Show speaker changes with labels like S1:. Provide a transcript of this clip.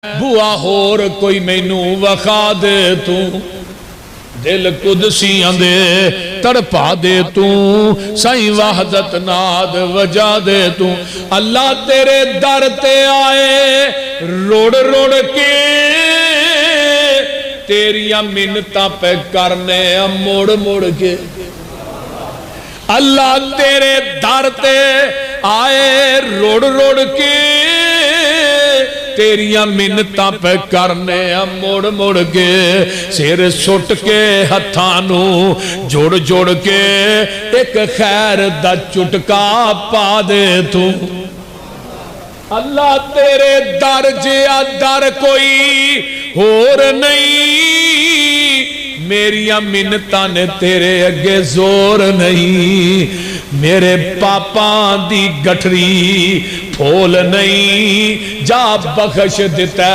S1: बुआ होर कोई मैनू वखा दे तू दिल कुदसियां दे तड़पा दे तू साईं वहदत नाद वजा दे तू। अल्लाह तेरे दर ते आए रोड़ रोड़ के तेरिया मिन्नतां पे करने मुड़ मुड़ के। अल्लाह तेरे दर ते आए रोड़ रोड़ के तेरिया मिन्नतां पे करने मुड़ मुड़ के। सिर सुट के हत्थां नू जोड़ जोड़ के एक खैर दा चुटका पा दे तू। अल्लाह तेरे दर जिया दर कोई होर नहीं, मेरिया मिन्नतां ने तेरे अगे जोर नहीं। मेरे पापा दी गठरी फोल नहीं जा बख्श दिता